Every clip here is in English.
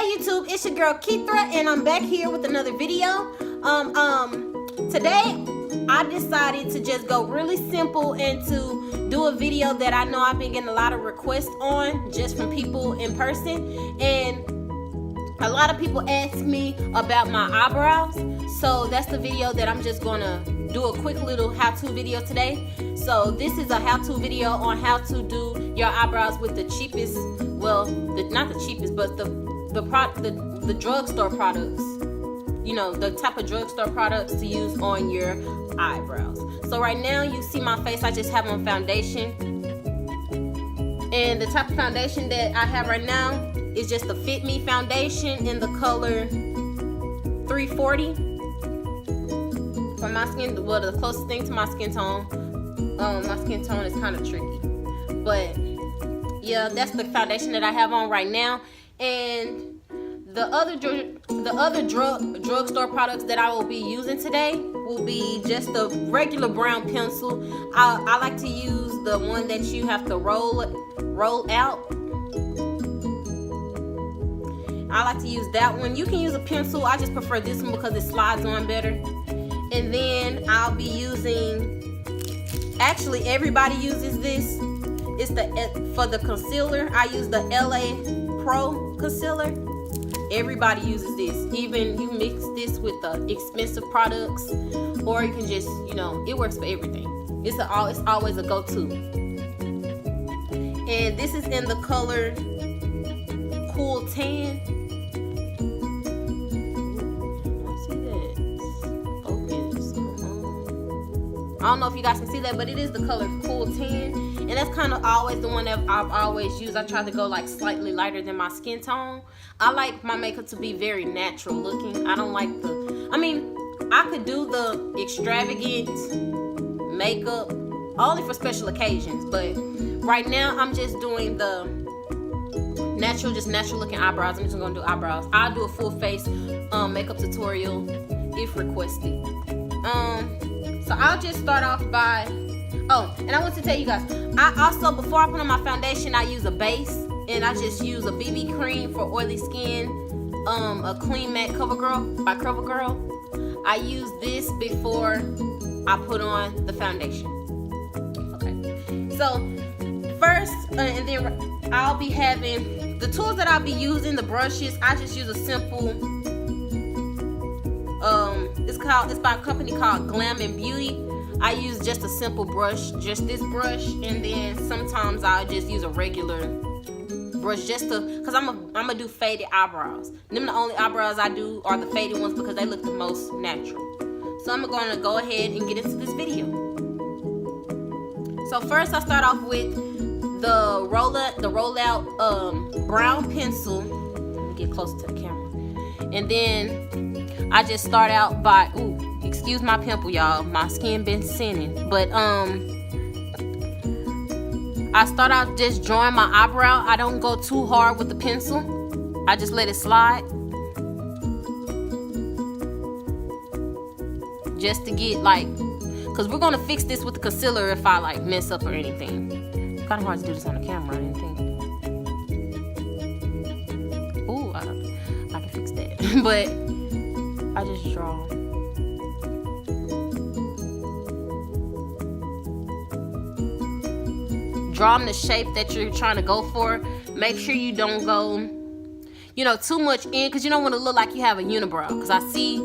Hey YouTube, it's your girl Keithra, and I'm back here with another video. Today I decided to just go really simple and to do a video that I know I've been getting a lot of requests on, just from people in person, and a lot of people ask me about my eyebrows. So that's the video that I'm just gonna do a quick little how-to video today. So this is a how-to video on how to do your eyebrows with the cheapest, well, not the cheapest, but the drugstore products. You know, the type of drugstore products to use on your eyebrows. So right now you see my face, I just have on foundation. And the type of foundation that I have right now is just the Fit Me foundation in the color 340. For my skin, well, the closest thing to my skin tone. My skin tone is kind of tricky. But yeah, that's the foundation that I have on right now. And the other drugstore products that I will be using today will be just the regular brown pencil. I like to use the one that you have to roll out. I like to use that one. You can use a pencil. I just prefer this one because it slides on better. And then I'll be using, actually everybody uses this. It's for the concealer. I use the Eyebrow concealer. Everybody uses this. Even you mix this with the expensive products, or you can just, you know, it works for everything. It's always a go-to. And this is in the color Cool Tan. See that? Focus. I don't know if you guys can see that, but it is the color Cool Tan. And that's kind of always the one that I've always used. I try to go like slightly lighter than my skin tone. I like my makeup to be very natural looking. I don't like I could do the extravagant makeup only for special occasions. But right now I'm just doing the natural, just natural looking eyebrows. I'm just gonna do eyebrows. I'll do a full face makeup tutorial if requested. So I'll just start off by, and I want to tell you guys, I also, before I put on my foundation, I use a base, and I just use a BB cream for oily skin, a Clean Matte CoverGirl by CoverGirl. I use this before I put on the foundation. Okay, so first, and then I'll be having, the tools that I'll be using, the brushes, I just use a simple, it's by a company called Glam and Beauty. I use just a simple brush, just this brush, and then sometimes I'll just use a regular brush just to, cause I'm gonna do faded eyebrows. Them the only eyebrows I do are the faded ones because they look the most natural. So I'm gonna go ahead and get into this video. So first I start off with the rollout brown pencil. Let me get closer to the camera. And then I just start out by, excuse my pimple, y'all. My skin been sinning. But I start out just drawing my eyebrow. I don't go too hard with the pencil. I just let it slide. Just to get like, cause we're gonna fix this with the concealer if I like mess up or anything. It's kind of hard to do this on the camera, I didn't think. Ooh, I can fix that. But I just draw. Draw them the shape that you're trying to go for. Make sure you don't go, you know, too much in, because you don't want to look like you have a unibrow. Because I see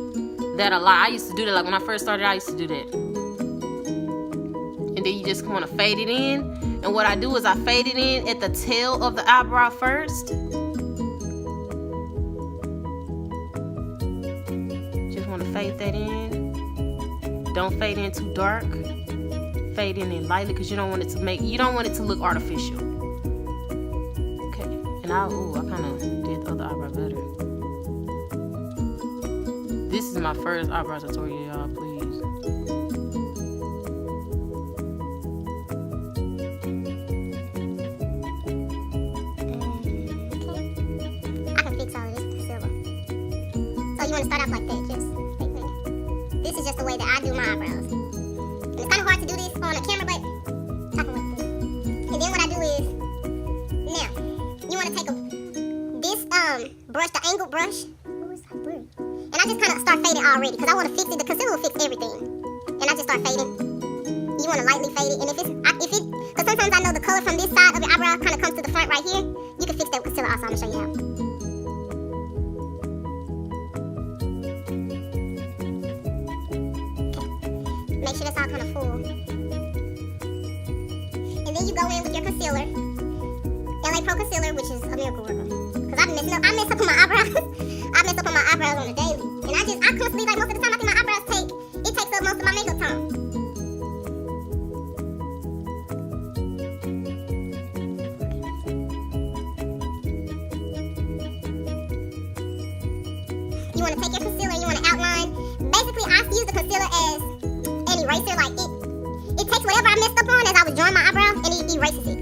that a lot. I used to do that. Like when I first started, I used to do that. And then you just want to fade it in. And what I do is I fade it in at the tail of the eyebrow first. Just want to fade that in. Don't fade in too dark. Fade in it lightly because you don't want it to look artificial. Okay, and I kind of did the other eyebrow better. This is my first eyebrow tutorial, y'all, please. I can fix all of this with silver. So you want to start off like that, just this is just the way that I do my eyebrows. It's kind of hard to do this on a camera, but talking with this. And then what I do is, now, you want to take this brush, the angled brush. Oh, it's like blurry. And I just kind of start fading already because I want to fix it. The concealer will fix everything. And I just start fading. You want to lightly fade it. And because sometimes I know the color from this side of your eyebrow kind of comes to the front right here. You can fix that with concealer also. I'm going to show you how. Make sure that's all kind of full. And then you go in with your concealer. LA Pro Concealer, which is a miracle worker. Because I mess up on my eyebrows. I mess up on my eyebrows on the daily. And I constantly, like most of the time, I think my eyebrows takes up most of my makeup time. You want to take your concealer and you want to outline. Basically, I use the concealer as an eraser. Like it takes whatever I messed up on as I was drawing my eyebrow and it erases it.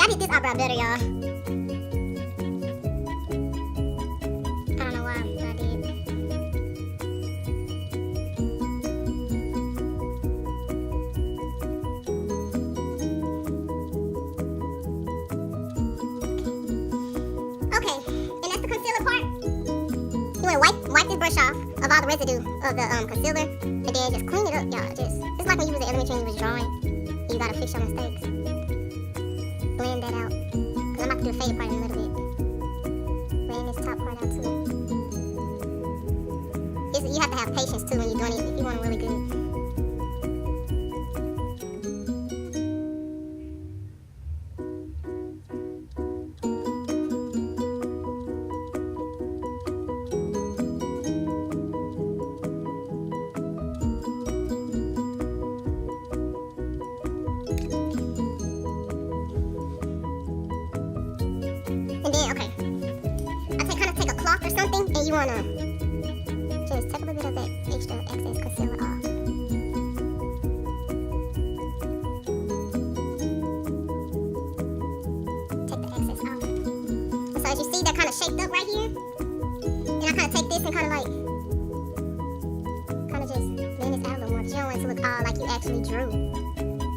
I did this eyebrow better, y'all. I don't know why, but I did. Okay, and that's the concealer part. You want to wipe this brush off of all the residue of the concealer, and then just clean it up, y'all. It's like when you was in elementary and you was drawing. You gotta fix your mistakes. Blend that out. Because I'm about to do a faded part in a little bit. Blend this top part out too. You have to have patience too when you're doing it if you want it really good. And then, okay, kind of take a cloth or something, and you wanna just take a little bit of that extra excess concealer off. Take the excess off. And so as you see, they're kind of shaped up right here. And I kind of take this and kind of just blend this out a little more. But you don't want it to look all like you actually drew.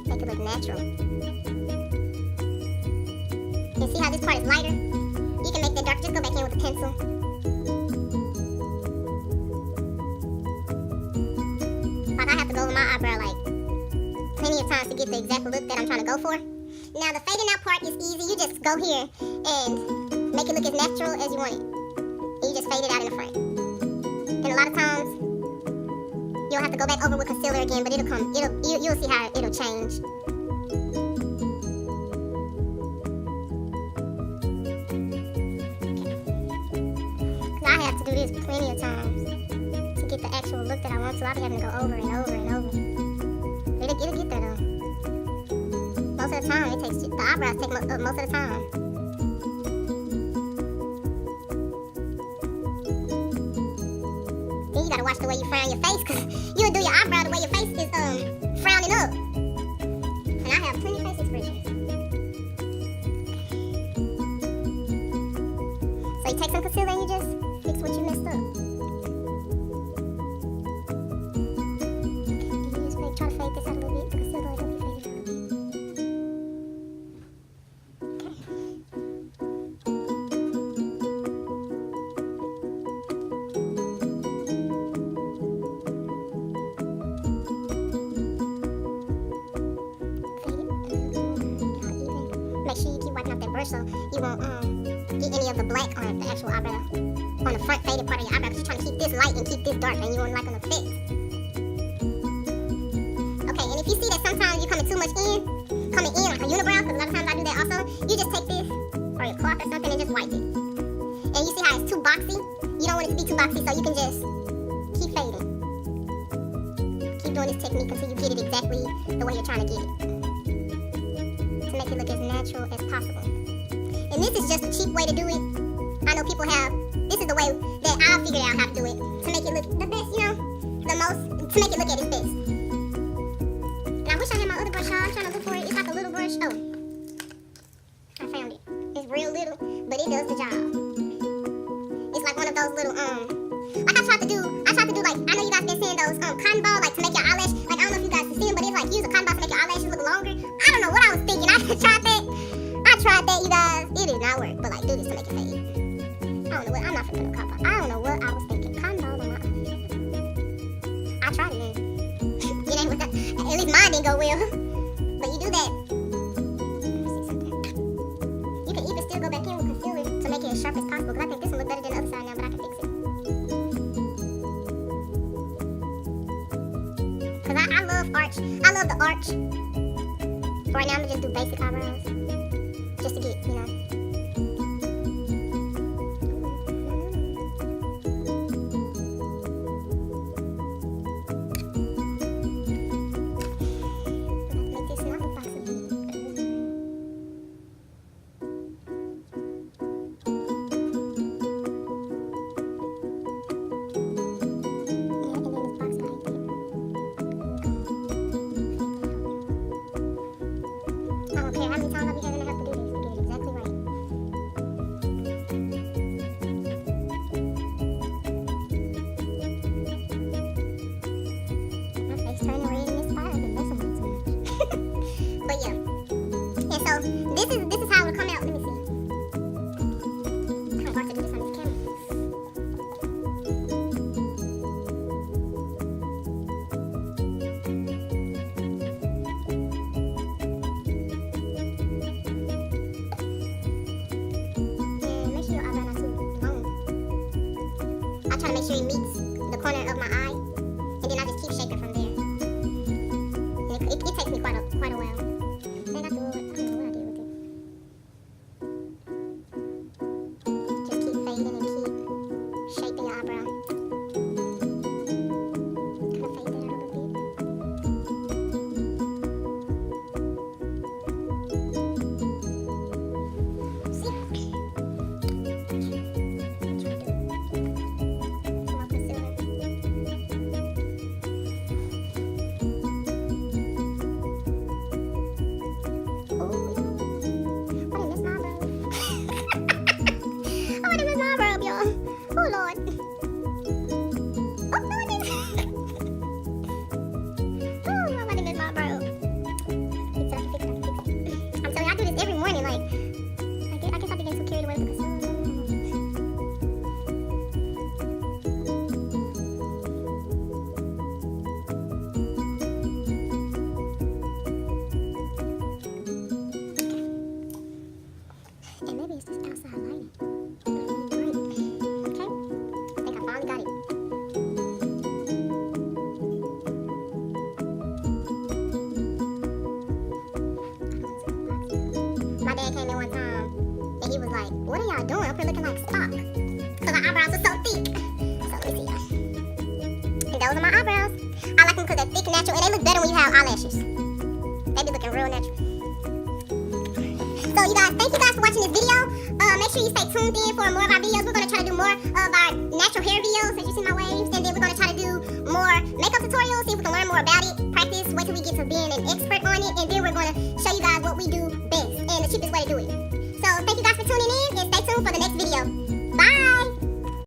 Make it look natural. And see how this part is lighter? You can make that darker. Just go back in with the pencil. Like I have to go over my eyebrow like plenty of times to get the exact look that I'm trying to go for. Now the fading out part is easy. You just go here and make it look as natural as you want it. And you just fade it out in the front. And a lot of times you'll have to go back over with concealer again, but you'll see how it'll change. I have to do this plenty of times to get the actual look that I want to. I'll be having to go over and over and over. It'll get there though. Most of the time, the eyebrows take most of the time. Then you gotta watch the way you frown your face, because you'll do your eyebrow the way your face is frowning up. And I have plenty of face expressions. So you take some concealer and you just fix what you messed up. You just try to fade this out a little bit. The concealer will be faded out. Make sure you keep wiping off that brush so you won't get any of the black on the actual eyebrow, on the front faded part of your eyebrow, because you're trying to keep this light and keep this dark, and you want like an effect. Okay, and if you see that sometimes you're coming in like a unibrow, because a lot of times I do that also, you just take this or your cloth or something and just wipe it. And you see how it's too boxy? You don't want it to be too boxy, so you can just keep fading. Keep doing this technique until you get it exactly the way you're trying to get it, to make it look as natural as possible. And this is just a cheap way to do it. I know people this is the way that I figured out how to do it, to make it look the best, to make it look at its best. And I wish I had my other brush, y'all. I'm trying to look for it. It's like a little does the job. It's like one of those little like I tried to do like, I know you guys been seeing those cotton ball, like to make your eyelash, like I don't know if you guys can see them, but it's like use a cotton ball to make your eyelashes look longer. I don't know what I was thinking. I tried that, you guys. It did not work, but like do this to make it fade. I don't know what, I'm not finna put no cotton ball. I don't know what I was thinking. Cotton ball on my eyelash. I tried it then. It ain't with that, at least mine didn't go well. But you do that. You can even still go back in with concealer to make it as sharp as possible, because I think this one looks better than the other side now, but I can fix it. Because I love arch. I love the arch. Right now I'm going to just do basic eyebrows. Just to get, you know. Make this not a box of beads. I don't care how many times I be having to have to do this to get it exactly right. My face turning red in this spot. I've been messing with it too much. But yeah. And so this is how it will come out. Let me see. Kind of hard to do this on this camera. I try to make sure it meets the corner of my eye, and then I just keep shaking from there. And it takes me quite a while. Then I don't know what I did with it. Just keep fading and keep shaping your eyebrow. Kind of fade that out a little bit. See? And maybe it's just outside lighting. Okay? I think I finally got it. My dad came in one time and he was like, "What are y'all doing up here looking like Spock?" Because my eyebrows are so thick. So let me see y'all. And those are my eyebrows. I like them because they're thick and natural, and they look better when you have eyelashes. They be looking real natural. So you guys, thank you guys for watching this video. Make sure you stay tuned in for more of our videos. We're going to try to do more of our natural hair videos, as you see my waves. And then we're going to try to do more makeup tutorials, see if we can learn more about it.